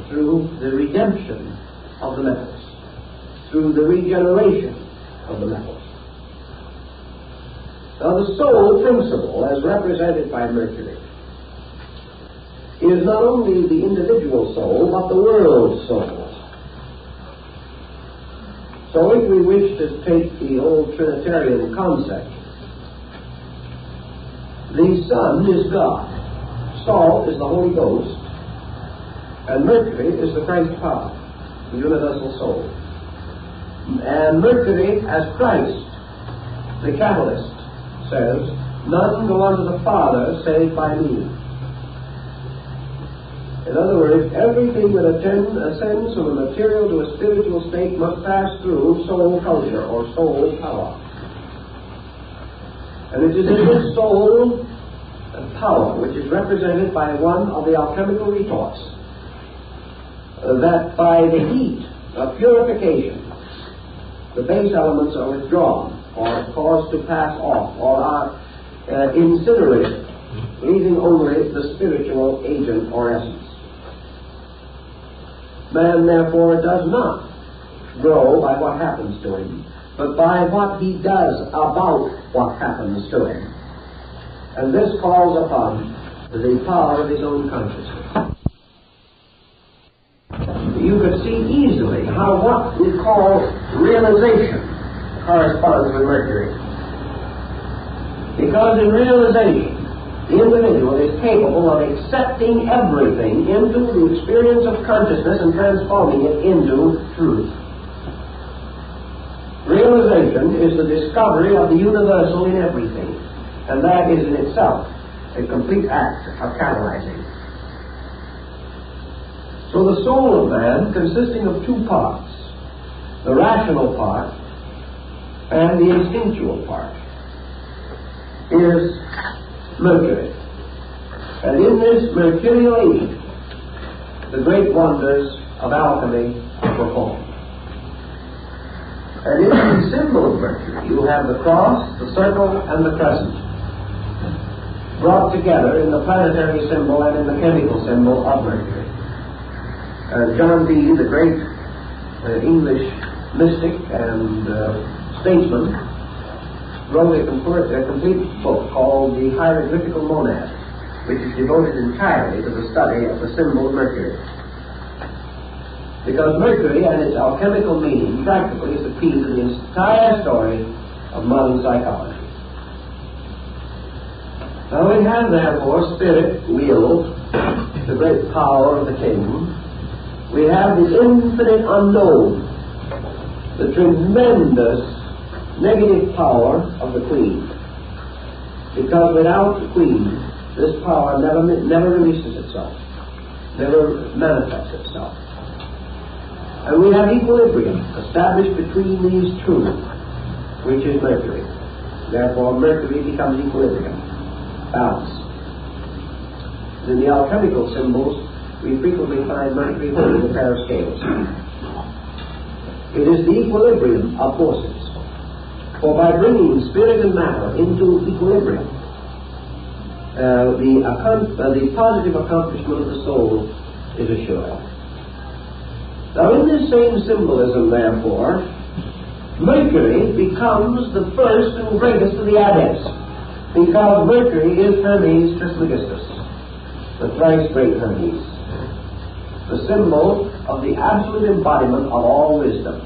through the redemption of the metals, through the regeneration of the metals. Now, the soul principle, as represented by Mercury, is not only the individual soul, but the world soul. So if we wish to take the old Trinitarian concept, the Son is God, Salt is the Holy Ghost, and Mercury is the Christ power, the universal soul. And Mercury, as Christ, the catalyst, says, "None go unto the Father save by me." In other words, everything that ascends from a material to a spiritual state must pass through soul culture or soul power. And it is in this soul power, which is represented by one of the alchemical retorts, that by the heat of purification, the base elements are withdrawn or caused to pass off or are incinerated, leaving only the spiritual agent or essence. Man, therefore, does not grow by what happens to him, but by what he does about what happens to him. And this calls upon the power of his own consciousness. You could see easily how what we call realization corresponds with Mercury. Because in realization, the individual is capable of accepting everything into the experience of consciousness and transforming it into truth. Realization is the discovery of the universal in everything, and that is in itself a complete act of catalyzing. So the soul of man, consisting of two parts, the rational part and the instinctual part, is Mercury. And in this mercurial age, the great wonders of alchemy are performed. And in the symbol of Mercury, you have the cross, the circle, and the crescent, brought together in the planetary symbol and in the chemical symbol of Mercury. John Dee, the great English mystic and statesman, wrote a complete book called The Hieroglyphical Monad, which is devoted entirely to the study of the symbol of Mercury. Because Mercury and its alchemical meaning practically is the key to the entire story of modern psychology. Now we have, therefore, spirit, will, the great power of the king. We have the infinite unknown, the tremendous negative power of the queen. Because without the queen, this power never releases itself, never manifests itself. And we have equilibrium established between these two, which is Mercury. Therefore, Mercury becomes equilibrium, balance. In the alchemical symbols, we frequently find Mercury holding a pair of scales. It is the equilibrium of forces. For by bringing spirit and matter into equilibrium, the positive accomplishment of the soul is assured. Now, in this same symbolism, therefore, Mercury becomes the first and greatest of the adepts, because Mercury is Hermes Trismegistus, the thrice great Hermes, the symbol of the absolute embodiment of all wisdom,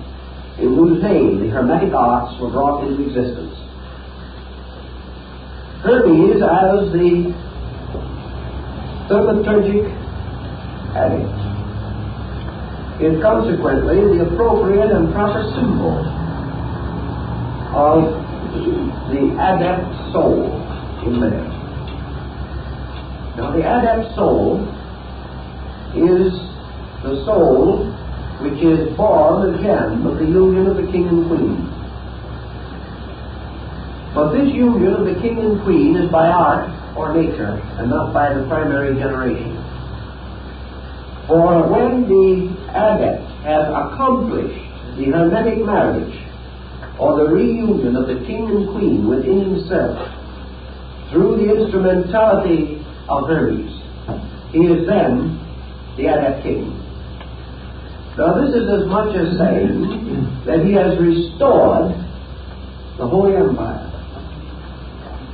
in whose name the Hermetic arts were brought into existence. Hermes as the thaumaturgic adept is consequently the appropriate and proper symbol of the adept soul in man. Now, the adept soul is the soul which is born again of the union of the king and queen. But this union of the king and queen is by art or nature, and not by the primary generation. For when the adept has accomplished the Hermetic marriage, or the reunion of the king and queen within himself, through the instrumentality of Hermes, he is then the adept king. Now this is as much as saying that he has restored the Holy Empire.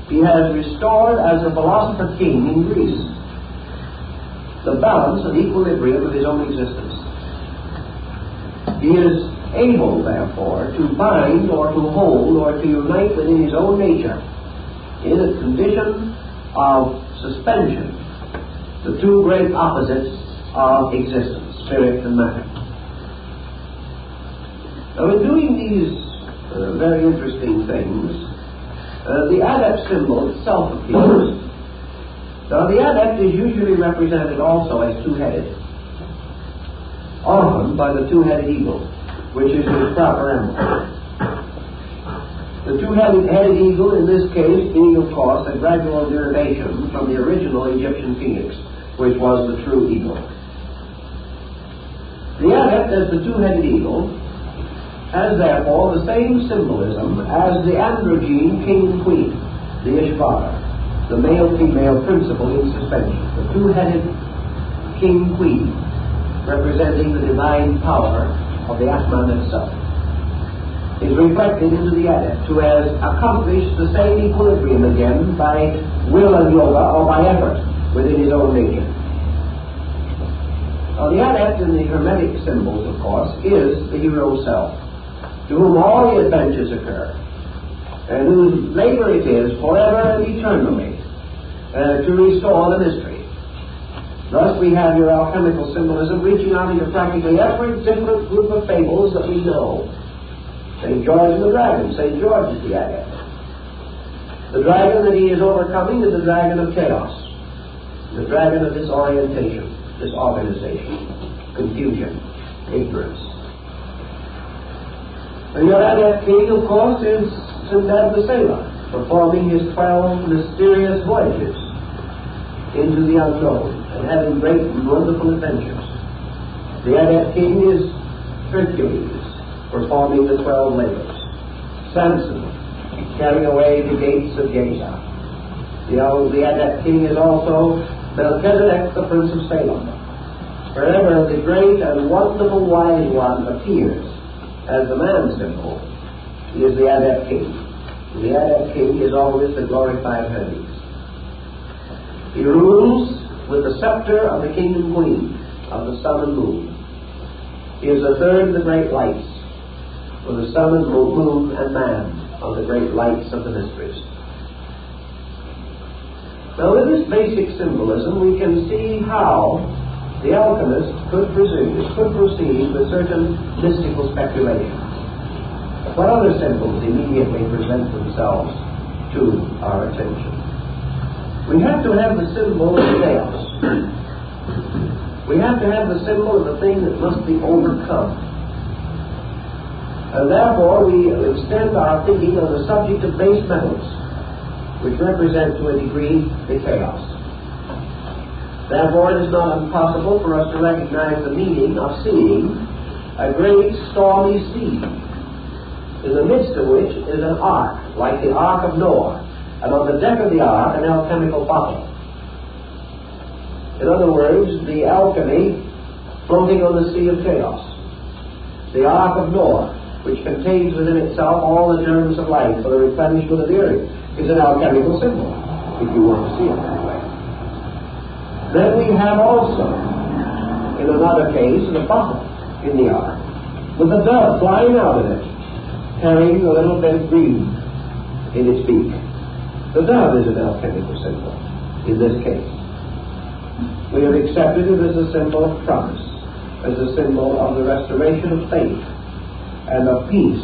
He has restored, as the philosopher king in Greece, the balance and equilibrium of his own existence. He is able, therefore, to bind or to hold or to unite within his own nature, in a condition of suspension, the two great opposites of existence, spirit and matter. Now, in doing these very interesting things, the adept symbol itself appears. Now, the adept is usually represented also as two-headed, often by the two-headed eagle, which is his proper emblem. The two-headed eagle, in this case, being, of course, a gradual derivation from the original Egyptian phoenix, which was the true eagle. The adept, as the two-headed eagle, has therefore the same symbolism as the androgyne king and queen, the Ishvara, the male-female principle in suspension, the two-headed king-queen, representing the divine power of the Atman itself, is reflected into the adept, who has accomplished the same equilibrium again by will and yoga, or by effort within his own nature. Now, the adept in the Hermetic symbols, of course, is the hero self, to whom all the adventures occur, and whose labor it is forever and eternally to restore the mystery. Thus we have your alchemical symbolism reaching out into practically every different group of fables that we know. St. George and the dragon. St. George is the adept. The dragon that he is overcoming is the dragon of chaos, the dragon of disorientation, disorganization, confusion, ignorance. And your adept king, of course, is Sindad the Sailor, performing his 12 mysterious voyages into the unknown and having great and wonderful adventures. The adept king is Hercules, performing the 12 labors. Samson, carrying away the gates of Gaza. The adept king is also Melchizedek, the Prince of Salem. Wherever the great and wonderful wise one appears as the man symbol, he is the adept king. The adept king is always the glorified Hermes. He rules with the scepter of the king and queen of the sun and moon. He is the third of the great lights, for the sun and moon and man are the great lights of the mysteries. Now, with this basic symbolism, we can see how the alchemist could proceed with certain mystical speculation. What other symbols immediately present themselves to our attention? We have to have the symbol of chaos. We have to have the symbol of the thing that must be overcome. And therefore we extend our thinking on the subject of base metals, which represent to a degree the chaos. Therefore it is not impossible for us to recognize the meaning of seeing a great stormy sea, in the midst of which is an ark, like the Ark of Noah, and on the deck of the ark an alchemical bottle. In other words, the alchemy floating on the sea of chaos. The Ark of Noah, which contains within itself all the germs of life for the replenishment of the earth, is an alchemical symbol, if you want to see it that way. Then we have also, in another case, the bottle in the ark, with a dove flying out of it, carrying a little bit of green in its beak. The dove is an alchemical symbol in this case. We have accepted it as a symbol of promise, as a symbol of the restoration of faith and of peace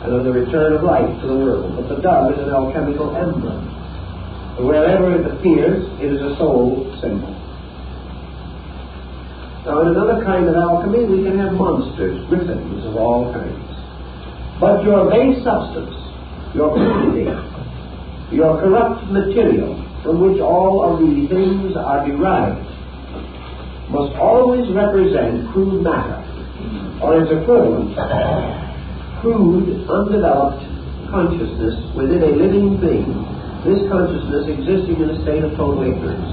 and of the return of life to the world. But the dove is an alchemical emblem. Wherever it appears, it is a soul symbol. Now, in another kind of alchemy, we can have monsters, griffins of all kinds. But your base substance, your purity, your corrupt material from which all of these things are derived, must always represent crude matter, or its equivalent, crude, undeveloped consciousness within a living thing, this consciousness existing in a state of total ignorance.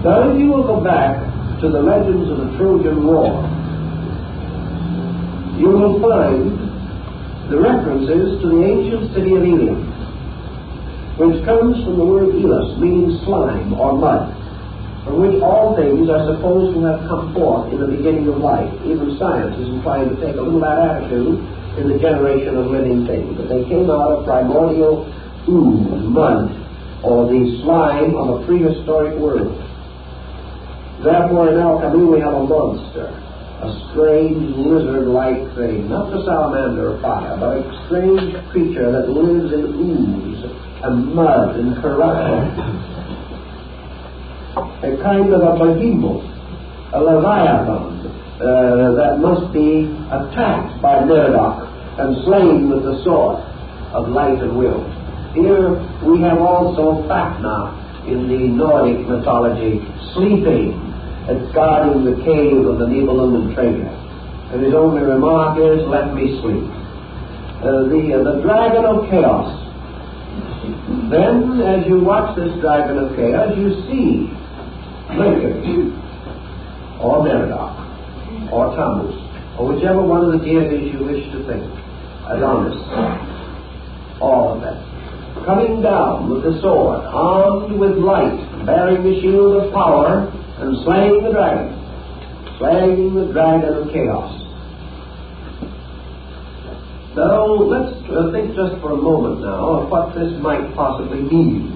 Now, if you will go back to the legends of the Trojan War, you will find the references to the ancient city of Ilium, which comes from the word Elos, meaning slime or mud, from which all things are supposed to have come forth in the beginning of life. Even science is inclined to take a little that attitude in the generation of living things, that they came out of primordial ooze, mud, or the slime of a prehistoric world. Therefore, in alchemy we have a monster, a strange lizard-like thing, not the salamander of fire, but a strange creature that lives in ooze and mud and corruption. A kind of a behemoth, a leviathan, that must be attacked by Merodach and slain with the sword of light and will. Here we have also Fafnir in the Nordic mythology, sleeping and guarding the cave of the Nibelungen treasure. And his only remark is, "Let me sleep." The dragon of chaos. Then, as you watch this dragon of chaos, you see Mercury, or Merodach, or Tammuz, or whichever one of the deities you wish to think, Adonis, all of them, coming down with the sword, armed with light, bearing the shield of power, and slaying the dragon of chaos. Now, let's think just for a moment now of what this might possibly mean.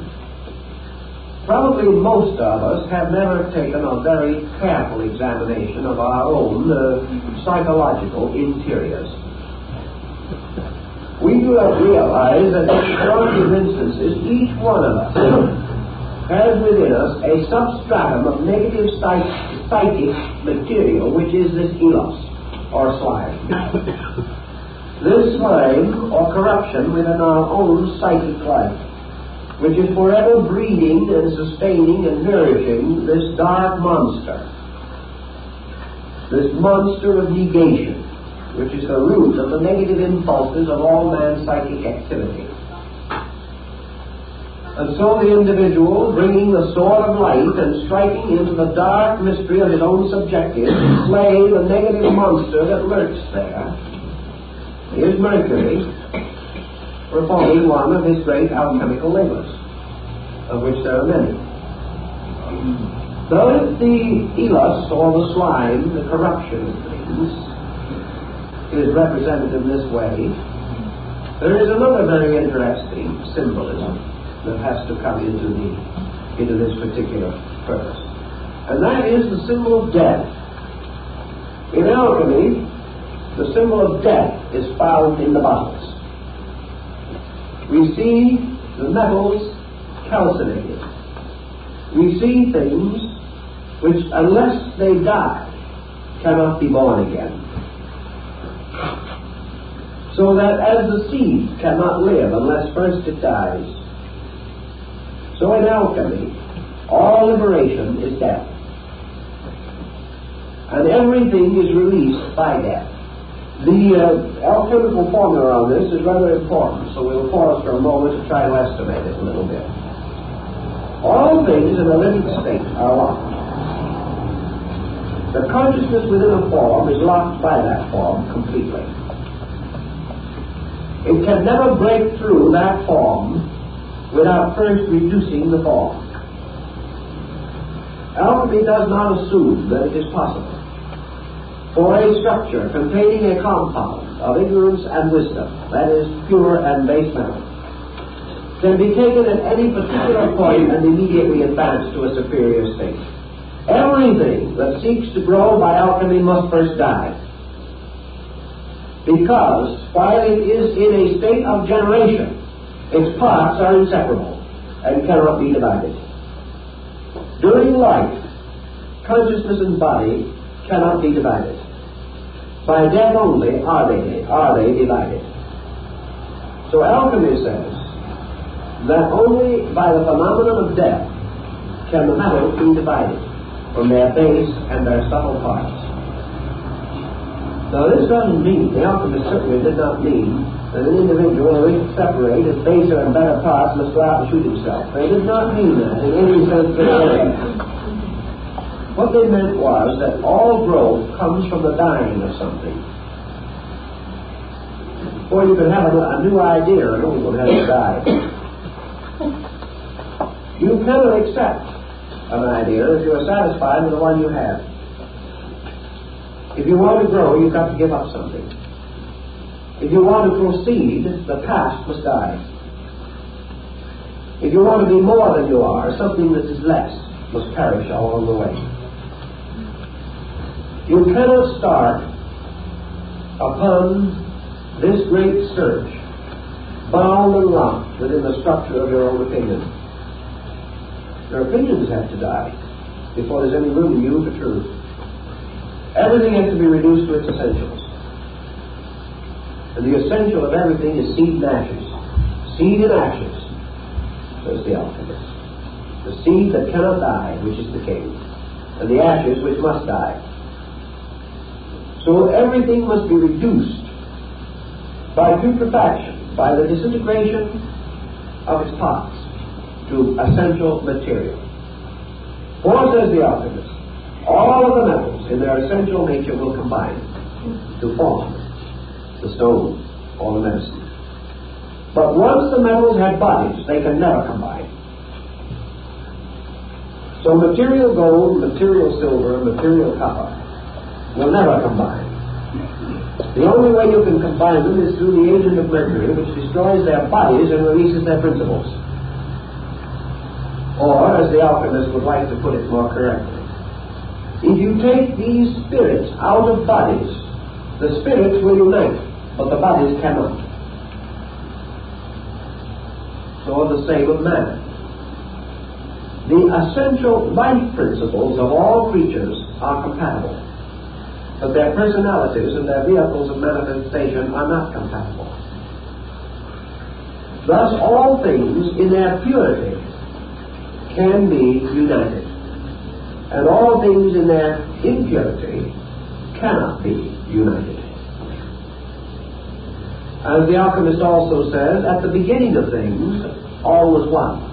Probably most of us have never taken a very careful examination of our own psychological interiors. We do not realize that in the majority of instances, each one of us has within us a substratum of negative psychic material, which is this elos, or slime. This slime, or corruption within our own psychic life, which is forever breeding and sustaining and nourishing this dark monster, this monster of negation, which is the root of the negative impulses of all man's psychic activity. And so the individual, bringing the sword of light and striking into the dark mystery of his own subjective, slay the negative monster that lurks there, is Mercury, performing one of his great alchemical labors, of which there are many. Though if the elos, or the slime, the corruption of things, is represented in this way, there is another very interesting symbolism that has to come into this particular purpose. And that is the symbol of death. In alchemy, the symbol of death is found in the bottles. We see the metals calcinated. We see things which, unless they die, cannot be born again. So that as the seed cannot live unless first it dies, so in alchemy, all liberation is death. And everything is released by death. The alchemical formula on this is rather important, so we'll pause for a moment to try to estimate it a little bit. All things in a living state are locked. The consciousness within a form is locked by that form completely. It can never break through that form without first reducing the form. Alchemy does not assume that it is possible for a structure containing a compound of ignorance and wisdom, that is, pure and base metal, can be taken at any particular point and immediately advance to a superior state. Everything that seeks to grow by alchemy must first die, because while it is in a state of generation, its parts are inseparable and cannot be divided. During life, consciousness and body cannot be divided. By death only are they divided. So alchemy says that only by the phenomenon of death can the metals be divided from their base and their subtle parts. Now this doesn't mean, the alchemist certainly did not mean, that an individual who wishes to separate his baser and better parts must go out and shoot himself. They did not mean that in any sense of the word. What they meant was that all growth comes from the dying of something. before you can have a new idea, an old one has to die. You cannot accept an idea if you are satisfied with the one you have. If you want to grow, you've got to give up something. If you want to proceed, the past must die. If you want to be more than you are, something that is less must perish along the way. You cannot start upon this great search bound and locked within the structure of your own opinion. Your opinions have to die before there's any room in you for truth. Everything has to be reduced to its essentials. And the essential of everything is seed and ashes. Seed and ashes, says the alchemist. The seed that cannot die, which is the king, and the ashes which must die. So everything must be reduced by putrefaction, by the disintegration of its parts to essential material. For, says the alchemist, all of the metals in their essential nature will combine to form the stone or the medicine. But once the metals have bodies, they can never combine. So material gold, material silver, material copper will never combine. The only way you can combine them is through the agent of mercury, which destroys their bodies and releases their principles. Or, as the alchemist would like to put it more correctly, if you take these spirits out of bodies, the spirits will unite, but the bodies cannot. So the same of man. The essential life principles of all creatures are compatible, but their personalities and their vehicles of manifestation are not compatible. Thus all things in their purity can be united, and all things in their impurity cannot be united. As the alchemist also says, at the beginning of things, all was one.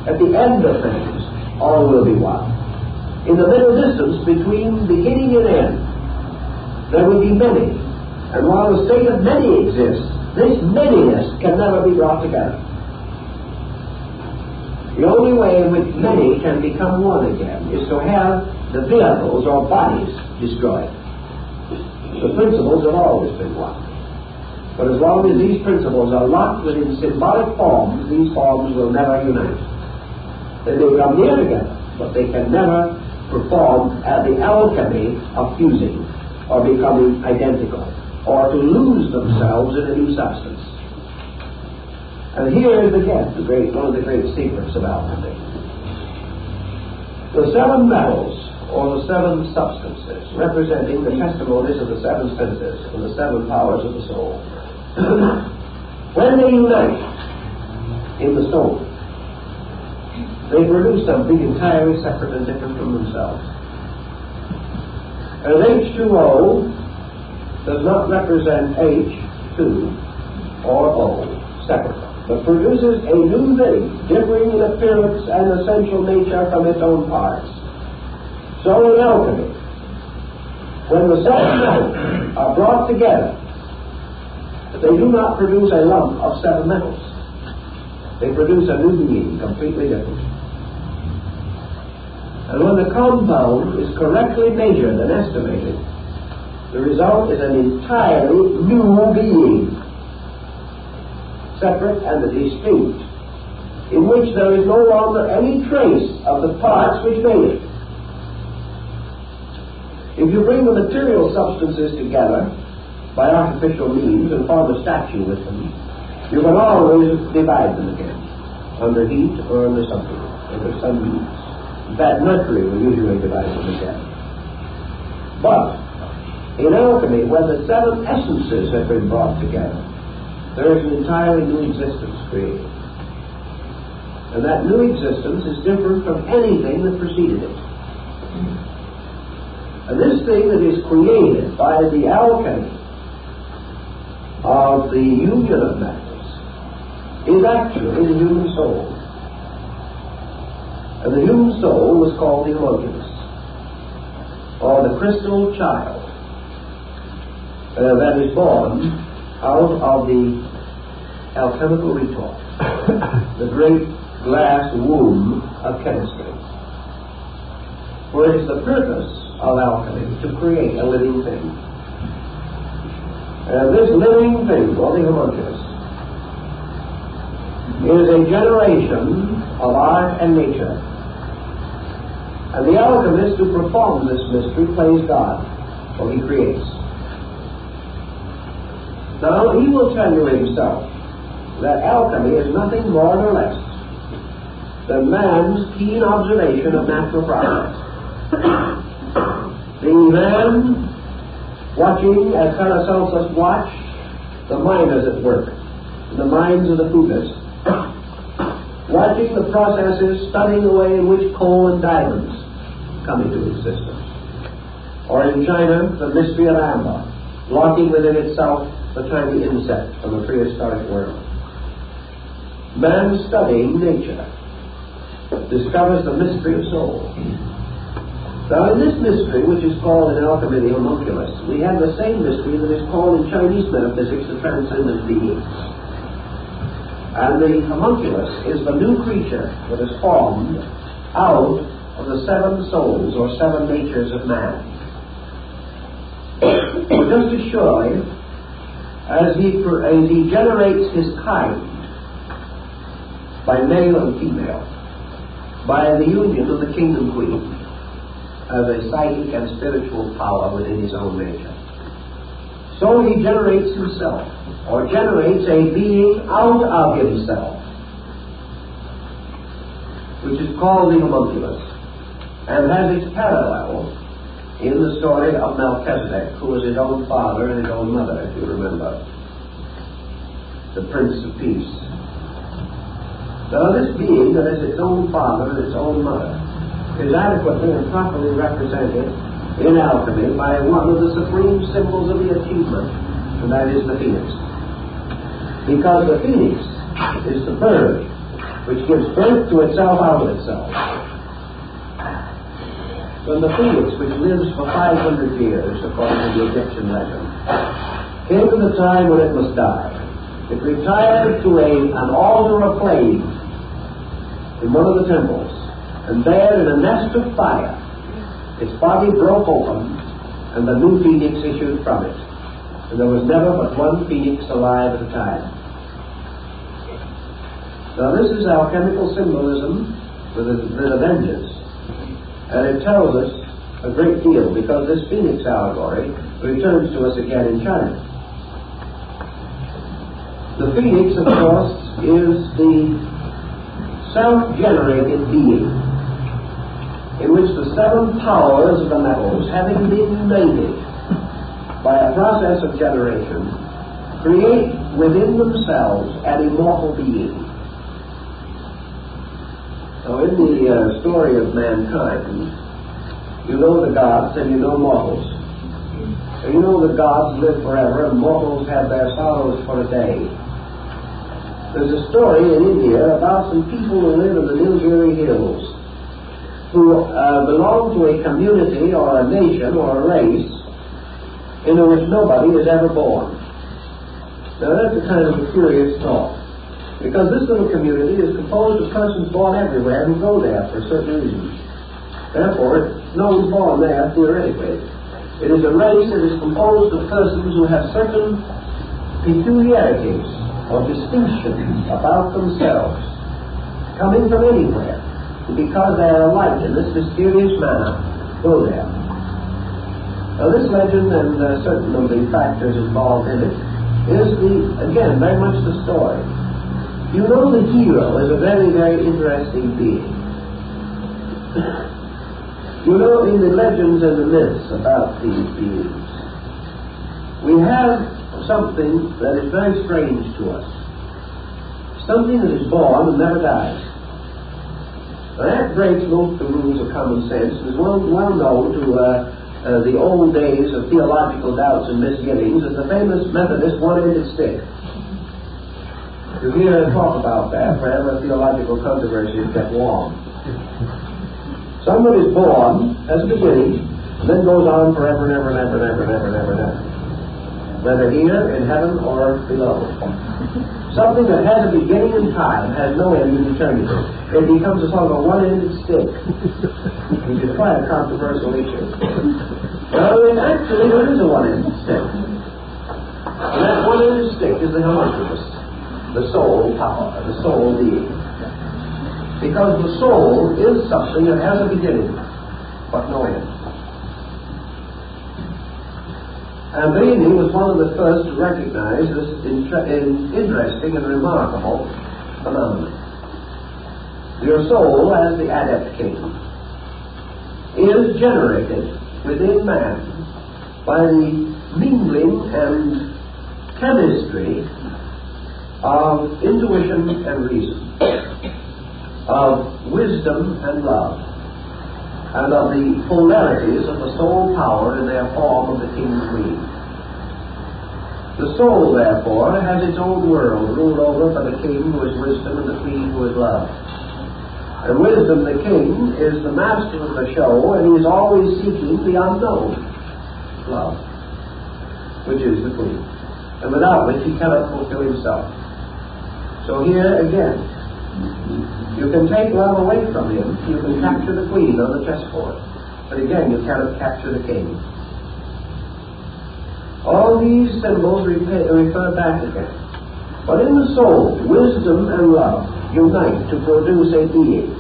At the end of things, all will be one. In the middle distance between beginning and end, there will be many. And while the state of many exists, this manyness can never be brought together. The only way in which many can become one again is to have the vehicles or bodies destroyed. The principles have always been one. But as long as these principles are locked within symbolic forms, these forms will never unite. They may come near together, but they can never perform the alchemy of fusing or becoming identical, or to lose themselves in a new substance. And here is again one of the great secrets of alchemy. The seven metals, or the seven substances, representing the testimonies of the seven senses and the seven powers of the soul. When they unite in the soul, they produce something entirely separate and different from themselves. And H2O does not represent H2 or O separately, but produces a new thing, differing in appearance and essential nature from its own parts. So in alchemy, when the seven metals are brought together, they do not produce a lump of seven metals. They produce a new being, completely different. And when the compound is correctly measured and estimated, the result is an entirely new being, separate and distinct, in which there is no longer any trace of the parts which made it. If you bring the material substances together by artificial means and form a statue with them, you can always divide them again, under heat or under something, under some means. In fact, mercury will usually divide them again. But in alchemy, when the seven essences have been brought together, there is an entirely new existence created. And that new existence is different from anything that preceded it. And this thing that is created by the alchemy of the union of metals is actually the human soul. And the human soul was called the homunculus, or the crystal child, that is born out of the alchemical retort, the great glass womb of chemistry. For it is the purpose of alchemy to create a living thing. And this living thing, or the homunculus, is a generation of art and nature. And the alchemist who performs this mystery plays God, for he creates. Now, he will tell you himself that alchemy is nothing more nor less than man's keen observation of natural process. The man watching, as Paracelsus watched, the miners at work, in the mines of the Fugas, watching the processes, studying the way in which coal and diamonds come into existence. Or in China, the mystery of amber, locking within itself the tiny insect from the prehistoric world. Man studying nature discovers the mystery of soul. Now, in this mystery, which is called in alchemy the homunculus, we have the same mystery that is called in Chinese metaphysics the transcendent being. And the homunculus is the new creature that is formed out of the 7 souls or 7 natures of man. So just as surely as he generates his kind by male and female, by the union of the king and queen, as a psychic and spiritual power within his own nature, so he generates himself, or generates a being out of himself, which is called the homunculus, and has its parallel in the story of Melchizedek, who was his own father and his own mother, if you remember, the Prince of Peace. Now, this being that is its own father and its own mother is adequately and properly represented in alchemy by one of the supreme symbols of the achievement, and that is the phoenix. Because the phoenix is the bird which gives birth to itself out of itself. When the phoenix, which lives for 500 years, according to the Egyptian legend, came to the time when it must die, it retired to an altar of flame in one of the temples, and there, in a nest of fire, its body broke open, and the new phoenix issued from it. And there was never but one phoenix alive at a time. Now, this is alchemical symbolism with a vengeance. And it tells us a great deal, because this phoenix allegory returns to us again in China. The phoenix, of course, is the self-generated being in which the 7 powers of the metals, having been united by a process of generation, create within themselves an immortal being. So in the story of mankind, you know the gods and you know mortals. So you know the gods live forever and mortals have their sorrows for a day. There's a story in India about some people who live in the Nilgiri Hills, who belong to a community or a nation or a race in which nobody is ever born. Now, that's a kind of a curious thought, because this little community is composed of persons born everywhere who go there for certain reasons. Therefore, no one's born there theoretically. It is a race that is composed of persons who have certain peculiarities or distinctions about themselves, coming from anywhere, because they are alike in this mysterious manner, go there. Now, this legend and certain of the factors involved in it is again, very much the story. You know, the hero is a very, very interesting being. You know, in the legends and the myths about these beings, we have something that is very strange to us. Something that is born and never dies. Now, that breaks most of the rules of common sense and is well known to the old days of theological doubts and misgivings as the famous Methodist one-ended stick. You hear talk about that wherever theological controversies get warm. Someone is born as a beginning, and then goes on forever and ever and ever and ever and ever and ever and ever. whether here in heaven or below. Something that has a beginning in time has no end in eternity. It becomes a sort of a one-ended stick, which is quite a controversial issue. Well, actually, there is a one-ended stick. And that one-ended stick is the homunculus, the soul power, the soul being. Because the soul is something that has a beginning, but no end. And Bellini was one of the first to recognize this interesting and remarkable phenomenon. Your soul, as the adept king, is generated within man by the mingling and chemistry of intuition and reason, of wisdom and love, and of the polarities of the soul power in their form of the king and queen. The soul, therefore, has its own world, ruled over by the king who is wisdom and the queen who is love. And wisdom, the king, is the master of the show, and he is always seeking the unknown, love, which is the queen, and without which he cannot fulfill himself. So here again, you can take love away from him, you can capture the queen on the chessboard, but again you cannot capture the king. All these symbols refer back again. But in the soul, wisdom and love unite to produce a being.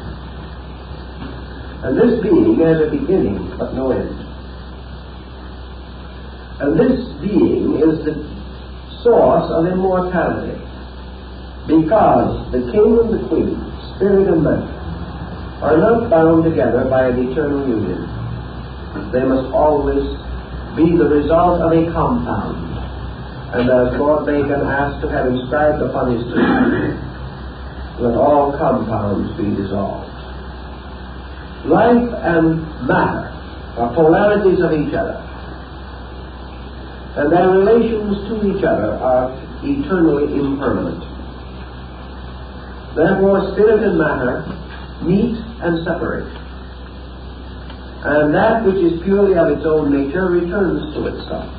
And this being has a beginning but no end. And this being is the source of immortality, because the king and the queen, spirit and matter, are not bound together by an eternal union. They must always be the result of a compound. And as Lord Bacon asked to have inscribed upon his tomb, let all compounds be dissolved. Life and matter are polarities of each other, and their relations to each other are eternally impermanent. Therefore, spirit and matter meet and separate. And that which is purely of its own nature returns to itself.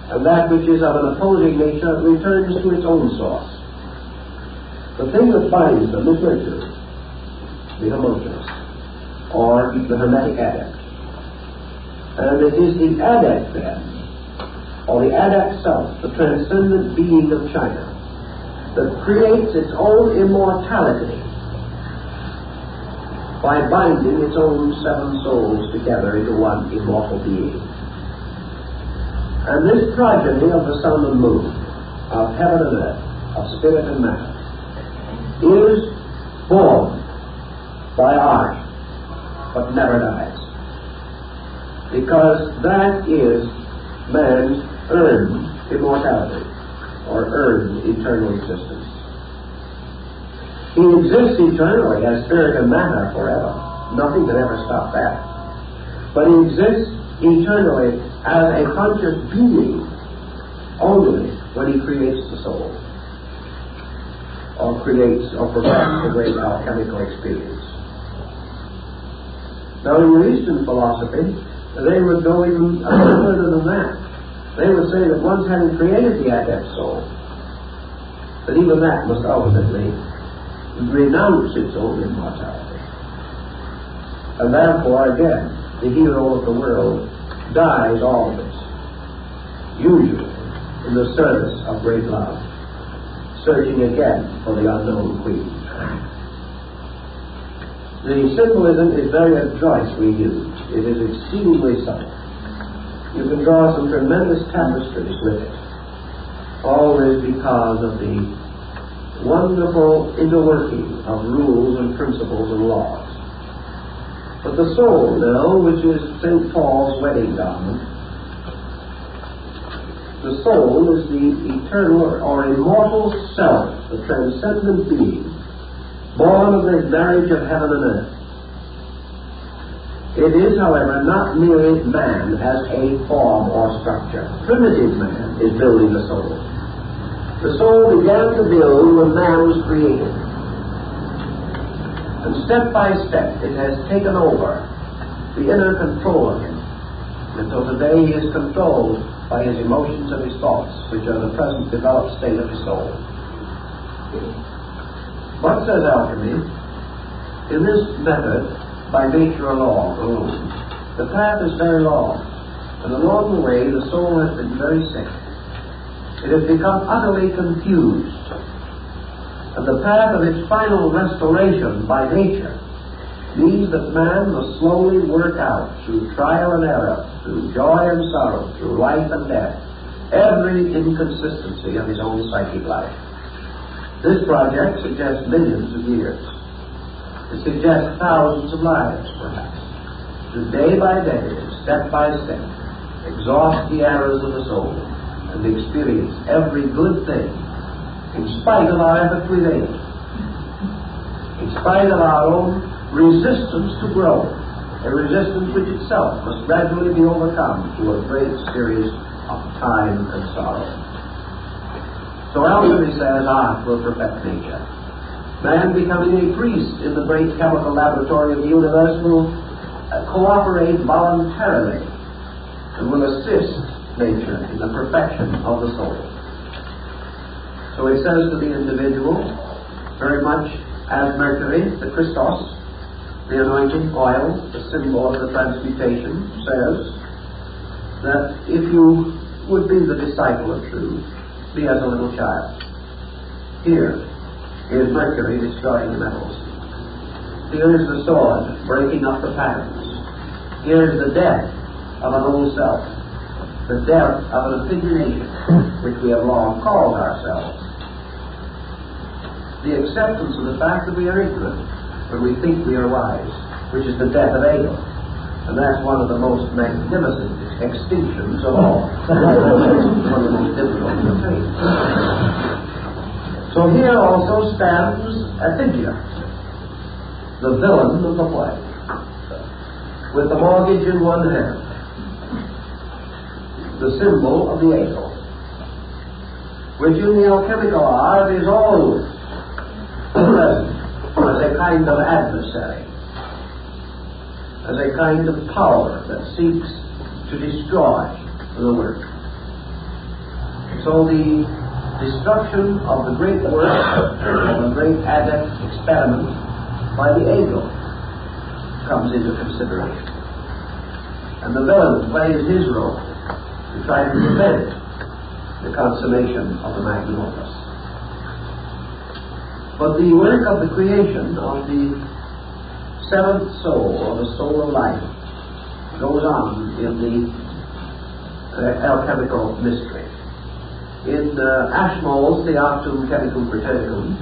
And that which is of an opposing nature returns to its own source. The thing that binds them is virtue, the homunculus, or the Hermetic adept. And it is the adept then, or the adept self, the transcendent being of China, that creates its own immortality by binding its own seven souls together into one immortal being. And this progeny of the sun and moon, of heaven and earth, of spirit and matter, is born by art, but never dies. Because that is man's earned immortality, or earned eternal existence. He exists eternally as spirit and matter forever. Nothing can ever stop that. But he exists eternally as a conscious being only when he creates the soul, or creates or provides the great alchemical experience. Now, in your Eastern philosophy, they would go even further than that. They would say that once having created the adept soul, that even that must ultimately renounce its own immortality. And therefore, again, the hero of the world dies always, usually in the service of great love, searching again for the unknown queen. The symbolism is very adroitly used. It is exceedingly subtle. You can draw some tremendous tapestries with it, always because of the wonderful interworking of rules and principles and laws. But the soul now, which is St. Paul's wedding garment, the soul is the eternal or immortal self, the transcendent being, born of the marriage of heaven and earth. It is, however, not merely man as a form or structure. Primitive man is building the soul. The soul began to build when man was created. And step by step it has taken over the inner control of him. Until today he is controlled by his emotions and his thoughts, which are the present developed state of his soul. But, says alchemy, in this method, by nature alone, the path is very long, and along the way the soul has been very sick. It has become utterly confused, and the path of its final restoration by nature means that man must slowly work out, through trial and error, through joy and sorrow, through life and death, every inconsistency of his own psychic life. This project suggests millions of years. It suggests thousands of lives, perhaps, to day by day, step by step, exhaust the errors of the soul and experience every good thing in spite of our efforts with it, in spite of our own resistance to growth, a resistance which itself must gradually be overcome through a great series of time and sorrow. So alchemy says art will perfect nature. Man, becoming a priest in the great chemical laboratory of the universe, will cooperate voluntarily and will assist nature in the perfection of the soul. So it says to the individual, very much as Mercury, the Christos, the anointing oil, the symbol of the transmutation, says that if you would be the disciple of truth, be as a little child. Here is Mercury destroying the metals. Here is the sword breaking up the patterns. Here is the death of an old self, the death of an opinionation which we have long called ourselves. The acceptance of the fact that we are ignorant when we think we are wise, which is the death of ego. And that's one of the most magnificent extinctions of all. One of the most difficult to attain. So here also stands Aphidia, the villain of the play, with the mortgage in one hand, the symbol of the ego, which in the alchemical art is always present as a kind of adversary, as a kind of power that seeks to destroy the work. So the destruction of the great work, of the great adept experiment by the ego comes into consideration. And the villain plays his role to try to prevent the consummation of the magnum opus. But the work of the creation of the seventh soul, or the soul of life, goes on in the alchemical mystery. In Ashmole's Theoptum Chemicum Britannicum,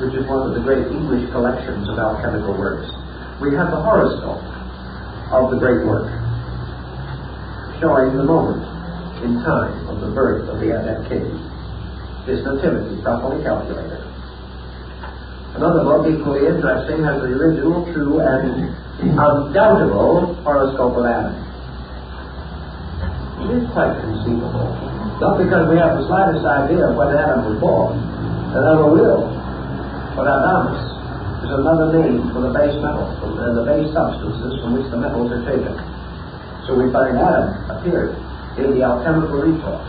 which is one of the great English collections of alchemical works, we have the horoscope of the great work, showing the moment in time of the birth of the adept king, his nativity properly calculated. Another book, equally interesting, has the original, true, and undoubtable horoscope of Adam. It is quite conceivable, not because we have the slightest idea of when Adam was born, and never will, but Adamus is another name for the base metal and the base substances from which the metals are taken. So we find Adam appeared in the alchemical retort.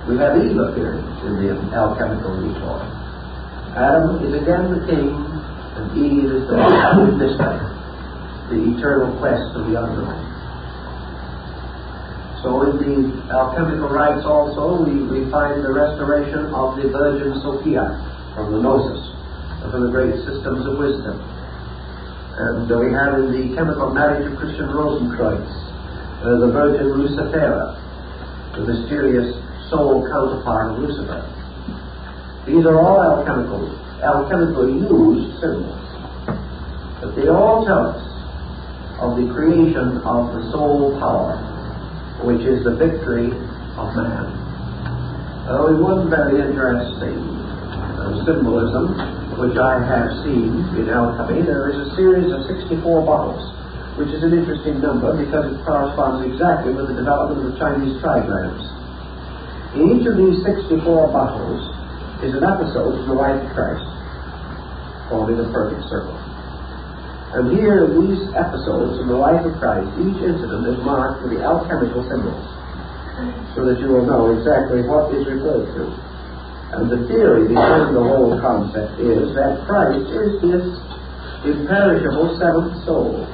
We have Eve appearing in the alchemical retort. Adam is again the king, and Eve is the mystery, the eternal quest of the unknown. So in the alchemical rites also, we find the restoration of the Virgin Sophia from the Gnosis, and from the great systems of wisdom. And we have in the chemical marriage of Christian Rosenkreuz, the Virgin Lucifera, the mysterious soul counterpart of Lucifer. These are all alchemically used symbols. But they all tell us of the creation of the soul power, which is the victory of man. In one very interesting symbolism, which I have seen in alchemy, there is a series of 64 bottles, which is an interesting number because it corresponds exactly with the development of the Chinese trigrams. In each of these 64 bottles is an episode from the life of Christ, forming a perfect circle. And here in these episodes from the life of Christ, each incident is marked with the alchemical symbols. so that you will know exactly what is referred to. And the theory behind the whole concept is that Christ is this imperishable seventh soul,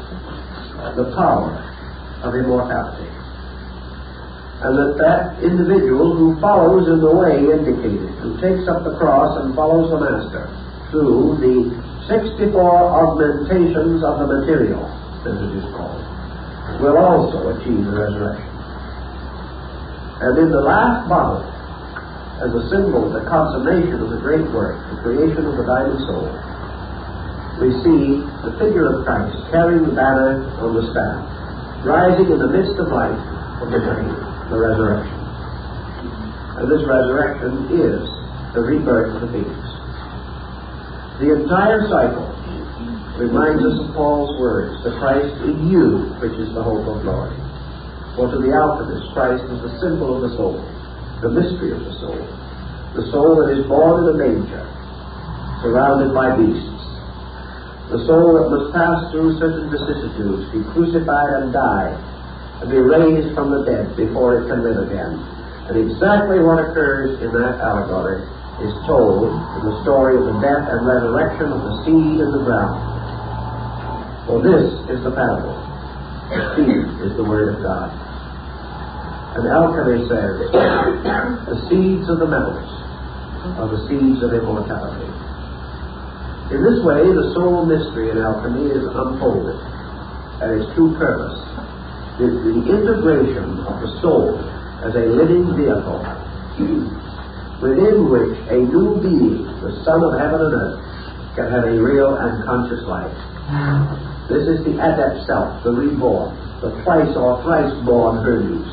the power of immortality. And that individual who follows in the way indicated, who takes up the cross and follows the Master through the 64 augmentations of the material, as it is called, will also achieve the resurrection. And in the last bottle, as a symbol of the consummation of the great work, the creation of the diamond soul, we see the figure of Christ carrying the banner on the staff, rising in the midst of life from the grave, the resurrection. And this resurrection is the rebirth of the beings. The entire cycle reminds us of Paul's words, the Christ in you, which is the hope of glory. For to the alchemist, Christ is the symbol of the soul, the mystery of the soul that is born in a manger, surrounded by beasts, the soul that must pass through certain vicissitudes, be crucified and die, and be raised from the dead before it can live again. And exactly what occurs in that allegory is told in the story of the death and resurrection of the seed in the ground. For this is the parable. The seed is the Word of God. And Alchemy says, the seeds of the metals are the seeds of immortality. In this way, the soul mystery in alchemy is unfolded at its true purpose. The integration of the soul as a living vehicle within which a new being, the Son of heaven and earth, can have a real and conscious life. This is the adept self, the reborn, the twice or thrice born Hermes.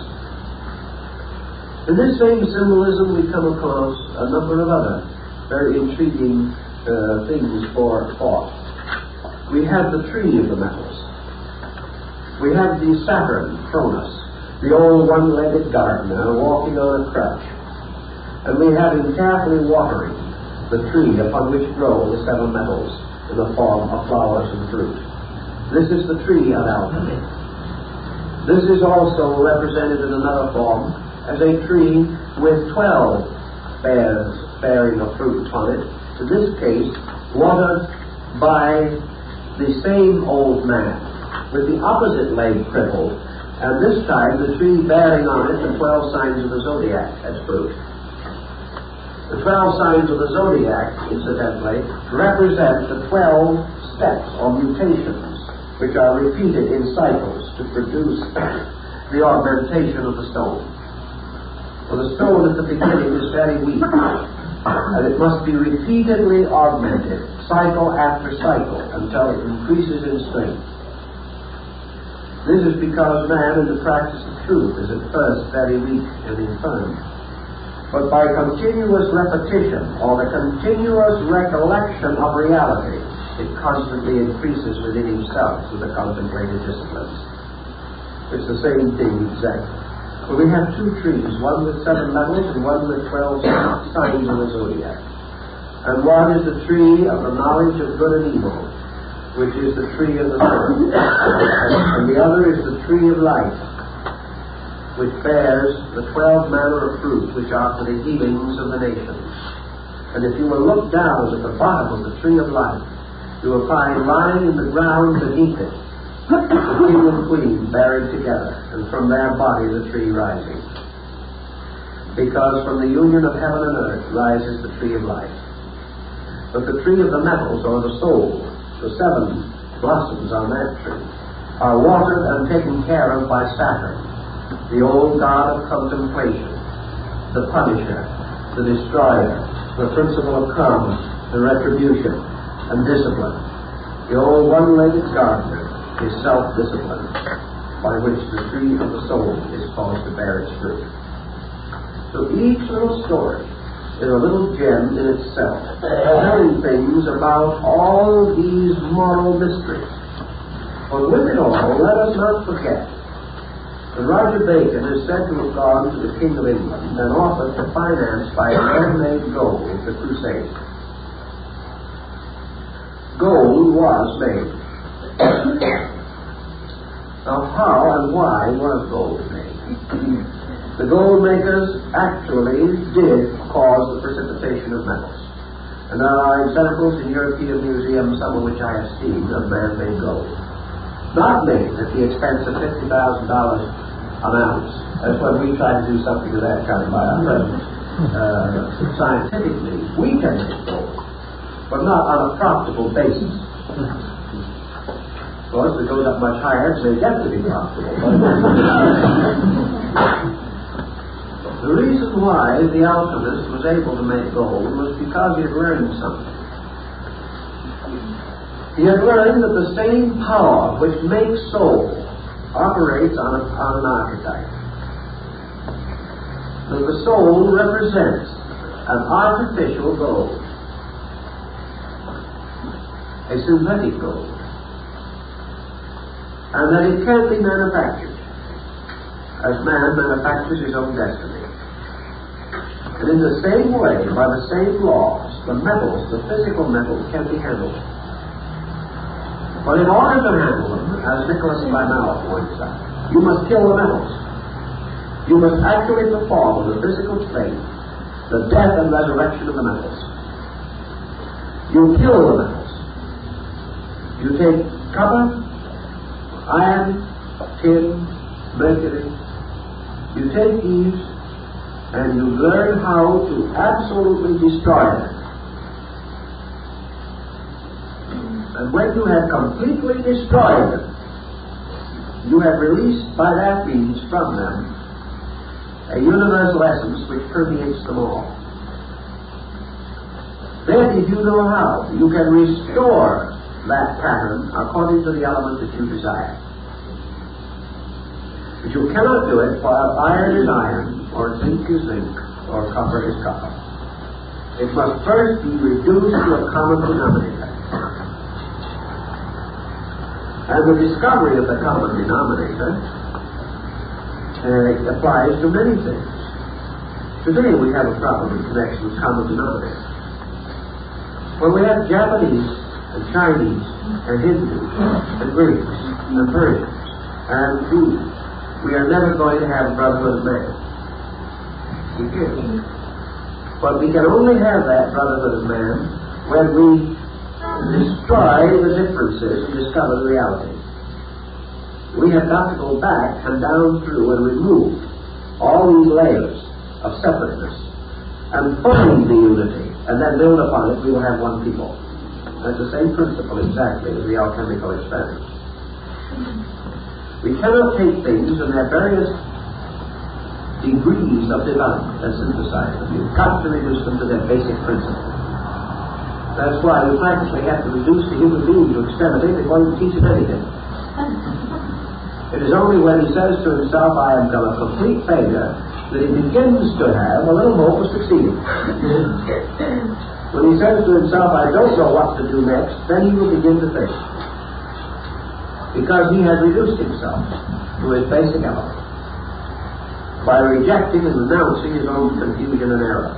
In this same symbolism, we come across a number of other very intriguing things for thought. We have the tree of the metals. We have the Saturn, Cronus, the old one-legged gardener walking on a crutch. And we have him carefully watering the tree upon which grow the seven metals in the form of flowers and fruit. This is the tree of alchemy. This is also represented in another form as a tree with 12 bears bearing a fruit on it, in this case watered by the same old man with the opposite leg crippled, and this time the tree bearing on it the 12 signs of the zodiac as fruit. The 12 signs of the zodiac, incidentally, represent the 12 steps or mutations which are repeated in cycles to produce the augmentation of the stone. For the stone at the beginning is very weak, and it must be repeatedly augmented, cycle after cycle, until it increases in strength. This is because man in the practice of truth is at first very weak and infirm. But by continuous repetition, or the continuous recollection of reality, it constantly increases within himself through the contemplative disciplines. It's the same thing exactly. Well, we have two trees, one with 7 metals and one with 12 signs of the zodiac. And one is the tree of the knowledge of good and evil, which is the tree of the Lord. And the other is the tree of life, which bears the 12 manner of fruit, which are for the healings of the nations. And if you will look down at the bottom of the tree of life, you will find lying in the ground beneath it the king and queen buried together, and from their body the tree rising. Because from the union of heaven and earth rises the tree of life. But the tree of the metals, or the soul, the 7 blossoms on that tree, are watered and taken care of by Saturn, the old god of contemplation, the punisher, the destroyer, the principle of karma, the retribution, and discipline. The old one-legged gardener is self-discipline, by which the tree of the soul is caused to bear its fruit. So each little story is a little gem in itself, telling things about all these moral mysteries. But with it all, let us not forget that Roger Bacon is said to have gone to the King of England and offered to finance by man-made gold the crusade. Gold was made. Now, how and why was gold made? The gold makers actually did cause the precipitation of metals. And there are examples in European museums, some of which I have seen, of man-made gold. Not made at the expense of $50,000 an ounce. That's when we try to do something of that kind by our present scientific means. We can make gold, but not on a profitable basis. Of course, if it goes up much higher, it may get to be profitable. The reason why the alchemist was able to make gold was because he had learned something. He had learned that the same power which makes soul operates on an archetype. That the soul represents an artificial gold, a synthetic gold, and that it can be manufactured as man manufactures his own destiny. And in the same way, by the same laws, the metals, the physical metals, can be handled. But in order to handle them, as Nicholas Flamel points out, you must kill the metals. You must actually perform in the physical state the death and resurrection of the metals. You kill the metals. You take copper, iron, tin, mercury. You take these and you learn how to absolutely destroy them. And when you have completely destroyed them, you have released by that means from them a universal essence which permeates them all. Then, if you know how, you can restore that pattern according to the element that you desire. But you cannot do it while iron is iron, or zinc is zinc, or copper is copper. It must first be reduced to a common denominator. And the discovery of the common denominator applies to many things. Today we have a problem in connection with common denominator. Well, we have Japanese and Chinese and Hindus and Greeks and Persians and Jews. We are never going to have brotherhood of man. We can't. But we can only have that brotherhood of man when we destroy the differences and discover the reality. We have got to go back and down through and remove all these layers of separateness and find the unity, and then build upon it. We will have one people. That's the same principle exactly as the alchemical experiment. We cannot take things in their various degrees of development and synthesize them. You've got to reduce them to their basic principle. That's why we practically have to reduce the human being to extremity before you teach him anything. It is only when he says to himself, I am a complete failure, that he begins to have a little hope of succeeding. When he says to himself, I don't know what to do next, then he will begin to think. Because he has reduced himself to his basic element by rejecting and renouncing his own confusion and error.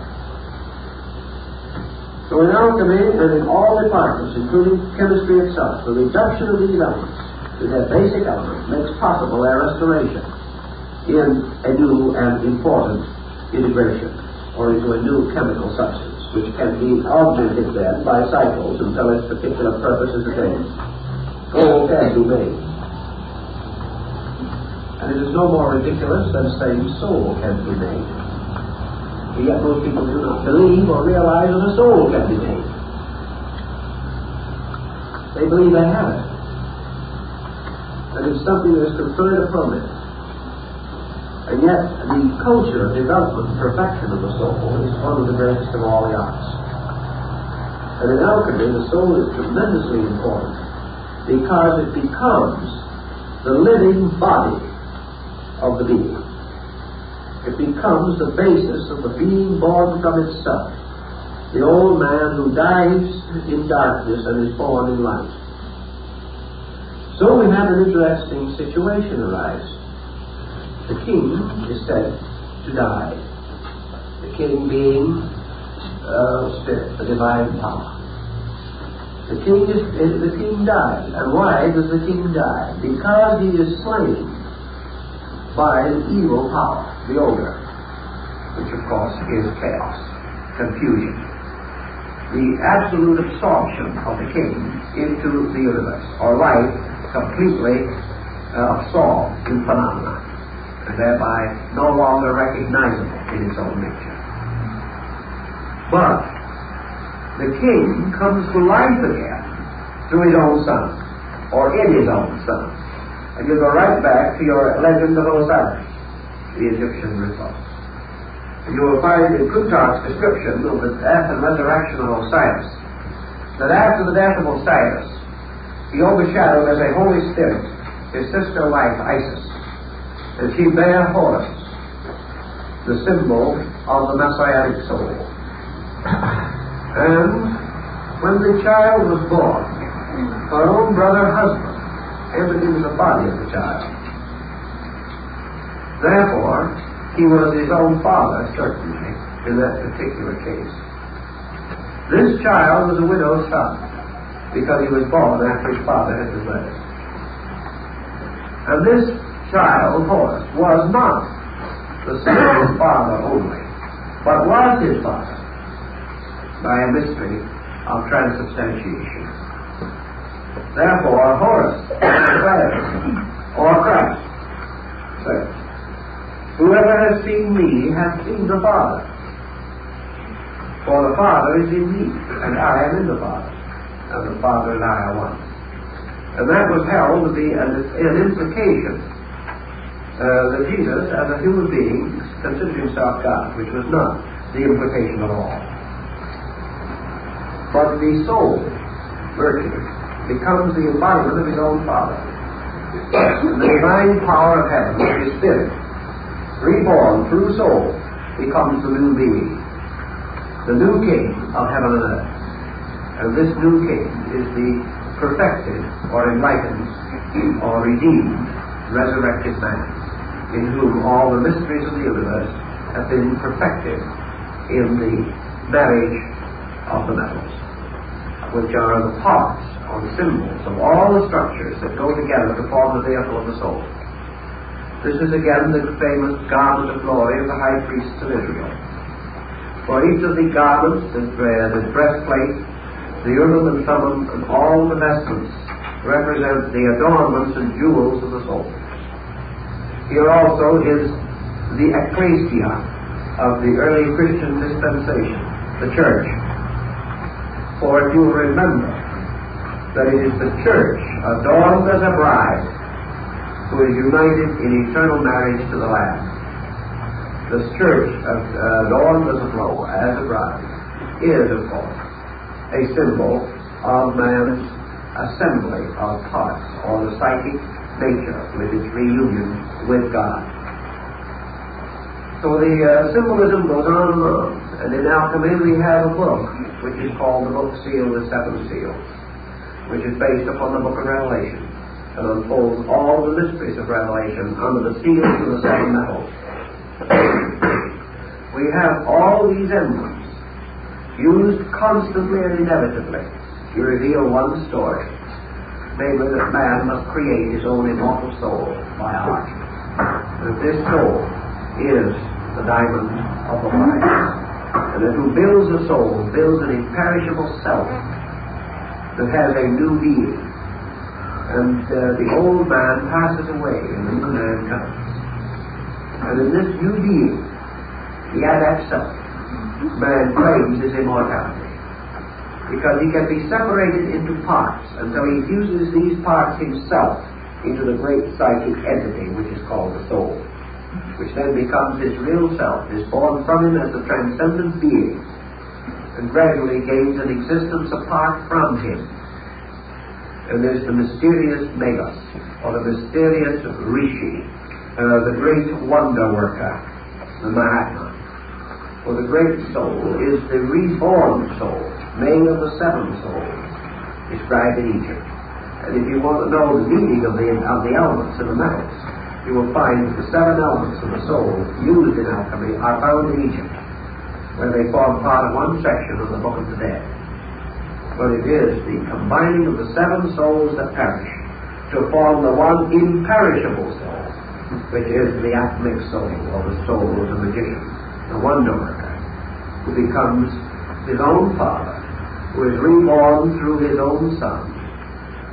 So in alchemy and in all departments, including chemistry itself, the reduction of these elements to their basic element makes possible their restoration in a new and important integration, or into a new chemical substance, which can be augmented then by cycles until its particular purpose is attained. Gold can be made. And it is no more ridiculous than saying soul can be made. And yet most people do not believe or realize that a soul can be made. They believe they have it. And it's something that is conferred upon it. And yet the culture of development and perfection of the soul is one of the greatest of all the arts. And in alchemy, the soul is tremendously important, because it becomes the living body of the being. It becomes the basis of the being born from itself, the old man who dies in darkness and is born in light. So we have an interesting situation arise. The king is said to die. The king being spirit, the divine power. The king dies. And why does the king die? Because he is slain by an evil power. the older, which of course is chaos, confusion. The absolute absorption of the king into the universe, or life completely absorbed in phenomena, and thereby no longer recognizable in its own nature. But the king comes to life again through his own son, or in his own son. And you go right back to your legend of Osiris, the Egyptian mythos. And you will find in Plutarch's description of the death and resurrection of Osiris, that after the death of Osiris, he overshadowed as a holy spirit his sister wife Isis, and she bare Horus, the symbol of the Messianic soul. And when the child was born, her own brother husband entered into the body of the child. Therefore, he was his own father, certainly, in that particular case. This child was a widow's son, because he was born after his father had been murdered. And this child, Horus, was not the son of his father only, but was his father by a mystery of transubstantiation. Therefore, Horus declares, or Christ says, "Whoever has seen me has seen the Father. For the Father is in me, and I am in the Father, and the Father and I are one." And that was held to be an implication that Jesus, as a human being, considered himself God, which was not the implication at all. But the soul, virtue, becomes the embodiment of his own Father. And the divine power of heaven, his spirit, reborn through soul, becomes the new being, the new king of heaven and earth. And this new king is the perfected, or enlightened, or redeemed, resurrected man, in whom all the mysteries of the universe have been perfected in the marriage of the metals, which are the parts or symbols of all the structures that go together to form the vehicle of the soul. This is again the famous garment of glory of the high priests of Israel. For each of the garments, the breastplate, the urim and thummim, and all the vestments represent the adornments and jewels of the soul. Here also is the ecclesia of the early Christian dispensation, the church. For if you remember that it is the church adorned as a bride who is united in eternal marriage to the Lamb. The church adorned as a bride is, of course, a symbol of man's assembly of parts, or the psychic nature with its reunion with God. So the symbolism goes on and on. And in alchemy we have a book which is called the Book Seal, the Seven Seals, which is based upon the Book of Revelation and unfolds all the mysteries of Revelation under the seals of the seven metals. We have all these emblems used constantly and inevitably to reveal one story, namely that man must create his own immortal soul by art. And this soul is the diamond of the light. And that who builds a soul builds an imperishable self that has a new being. And the old man passes away and the new man comes. And in this new being, the adept self, man claims his immortality, because he can be separated into parts until he fuses these parts himself into the great psychic entity which is called the soul, which then becomes his real self, is born from him as a transcendent being, and gradually gains an existence apart from him. And there's the mysterious Magus, or the mysterious Rishi, the great wonder worker, the Mahatma. For the great soul is the reborn soul, made of the seven souls described in Egypt. And if you want to know the meaning of the elements and the metals, you will find that the seven elements of the soul used in alchemy are found in Egypt, where they form part of one section of the Book of the Dead. But it is the combining of the seven souls that perish to form the one imperishable soul, which is the Atmic soul, or the soul of the magician, the wonder worker, who becomes his own father, who is reborn through his own son,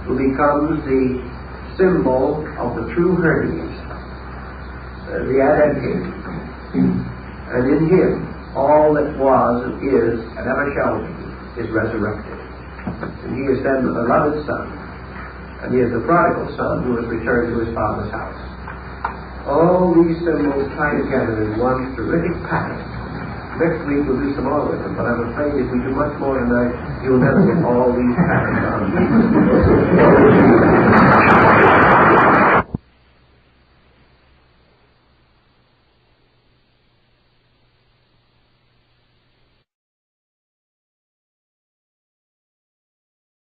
who becomes the symbol of the true Hermes, the Advocate, and in him all that was and is and ever shall be is resurrected. And he is then the beloved son, and he is the prodigal son who has returned to his father's house. All these symbols tie together in one terrific pattern. Next week we'll do some more with them, but I'm afraid if we do much more tonight, you'll never get all these